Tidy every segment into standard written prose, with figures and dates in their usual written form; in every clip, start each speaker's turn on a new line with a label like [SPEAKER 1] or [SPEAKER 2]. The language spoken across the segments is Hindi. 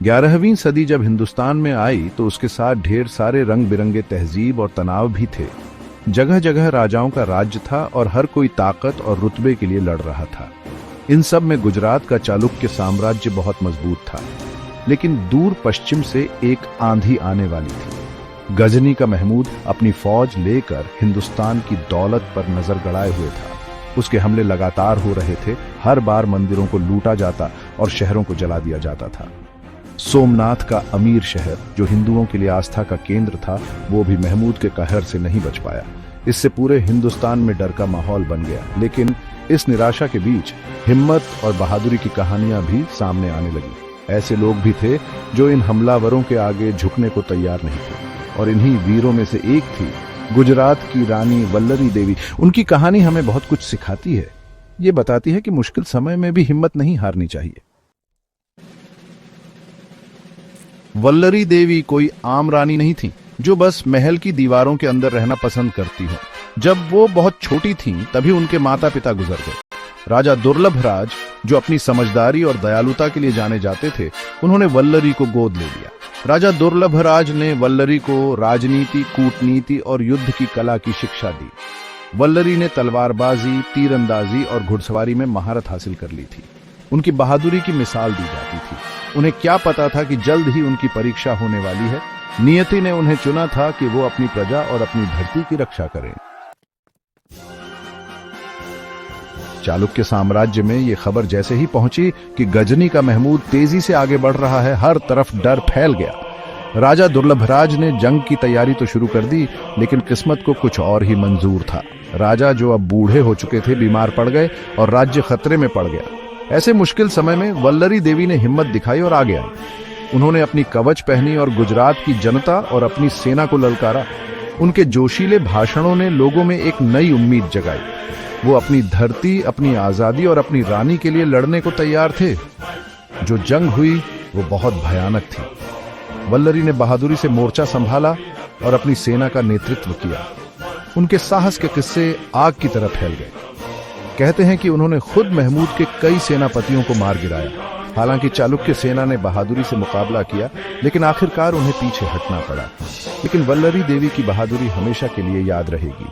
[SPEAKER 1] 11वीं सदी जब हिंदुस्तान में आई तो उसके साथ ढेर सारे रंग बिरंगे तहजीब और तनाव भी थे। जगह जगह राजाओं का राज्य था और हर कोई ताकत और रुतबे के लिए लड़ रहा था। इन सब में गुजरात का चालुक्य साम्राज्य बहुत मजबूत था, लेकिन दूर पश्चिम से एक आंधी आने वाली थी। गजनी का महमूद अपनी फौज लेकर हिंदुस्तान की दौलत पर नजर गड़ाए हुए था। उसके हमले लगातार हो रहे थे। हर बार मंदिरों को लूटा जाता और शहरों को जला दिया जाता था। सोमनाथ का अमीर शहर, जो हिंदुओं के लिए आस्था का केंद्र था, वो भी महमूद के कहर से नहीं बच पाया। इससे पूरे हिंदुस्तान में डर का माहौल बन गया। लेकिन इस निराशा के बीच हिम्मत और बहादुरी की कहानियां भी सामने आने लगी। ऐसे लोग भी थे जो इन हमलावरों के आगे झुकने को तैयार नहीं थे, और इन्हीं वीरों में से एक थी गुजरात की रानी वल्लरी देवी। उनकी कहानी हमें बहुत कुछ सिखाती है। ये बताती है कि मुश्किल समय में भी हिम्मत नहीं हारनी चाहिए। वल्लरी देवी कोई आम रानी नहीं थी जो बस महल की दीवारों के अंदर रहना पसंद करती हो। जब वो बहुत छोटी थीं, तभी उनके माता पिता गुजर गए। राजा दुर्लभराज, जो अपनी समझदारी और दयालुता के लिए जाने जाते थे, उन्होंने वल्लरी को गोद ले लिया। राजा दुर्लभराज ने वल्लरी को राजनीति, कूटनीति और युद्ध की कला की शिक्षा दी। वल्लरी ने तलवारबाजी, तीरंदाजी और घुड़सवारी में महारत हासिल कर ली थी। उनकी बहादुरी की मिसाल दी जाती थी। उन्हें क्या पता था कि जल्द ही उनकी परीक्षा होने वाली है। नियति ने उन्हें चुना था कि वो अपनी प्रजा और अपनी धरती की रक्षा करें। चालुक्य साम्राज्य में ये खबर जैसे ही पहुंची कि गजनी का महमूद तेजी से आगे बढ़ रहा है, हर तरफ डर फैल गया। राजा दुर्लभराज ने जंग की तैयारी तो शुरू कर दी, लेकिन किस्मत को कुछ और ही मंजूर था। राजा, जो अब बूढ़े हो चुके थे, बीमार पड़ गए और राज्य खतरे में पड़ गया। ऐसे मुश्किल समय में वल्लरी देवी ने हिम्मत दिखाई और आगे आई। उन्होंने अपनी कवच पहनी और गुजरात की जनता और अपनी सेना को ललकारा। उनके जोशीले भाषणों ने लोगों में एक नई उम्मीद जगाई। वो अपनी धरती, अपनी आजादी और अपनी रानी के लिए लड़ने को तैयार थे। जो जंग हुई वो बहुत भयानक थी। वल्लरी ने बहादुरी से मोर्चा संभाला और अपनी सेना का नेतृत्व किया। उनके साहस के किस्से आग की तरह फैल गए। कहते हैं कि उन्होंने खुद महमूद के कई सेनापतियों को मार गिराया। हालांकि चालुक्य सेना ने बहादुरी से मुकाबला किया, लेकिन आखिरकार उन्हें पीछे हटना पड़ा। लेकिन वल्लरी देवी की बहादुरी हमेशा के लिए याद रहेगी।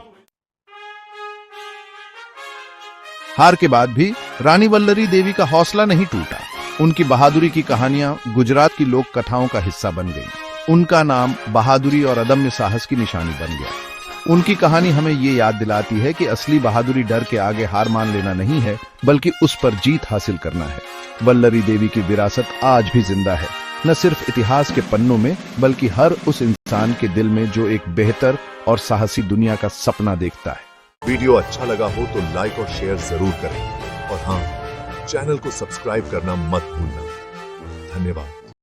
[SPEAKER 1] हार के बाद भी रानी वल्लरी देवी का हौसला नहीं टूटा। उनकी बहादुरी की कहानियां गुजरात की लोक कथाओं का हिस्सा बन गई। उनका नाम बहादुरी और अदम्य साहस की निशानी बन गया। उनकी कहानी हमें ये याद दिलाती है कि असली बहादुरी डर के आगे हार मान लेना नहीं है, बल्कि उस पर जीत हासिल करना है। वल्लरी देवी की विरासत आज भी जिंदा है, न सिर्फ इतिहास के पन्नों में, बल्कि हर उस इंसान के दिल में जो एक बेहतर और साहसी दुनिया का सपना देखता है।
[SPEAKER 2] वीडियो अच्छा लगा हो तो लाइक और शेयर जरूर करें, और हाँ, चैनल को सब्सक्राइब करना मत भूलना। धन्यवाद।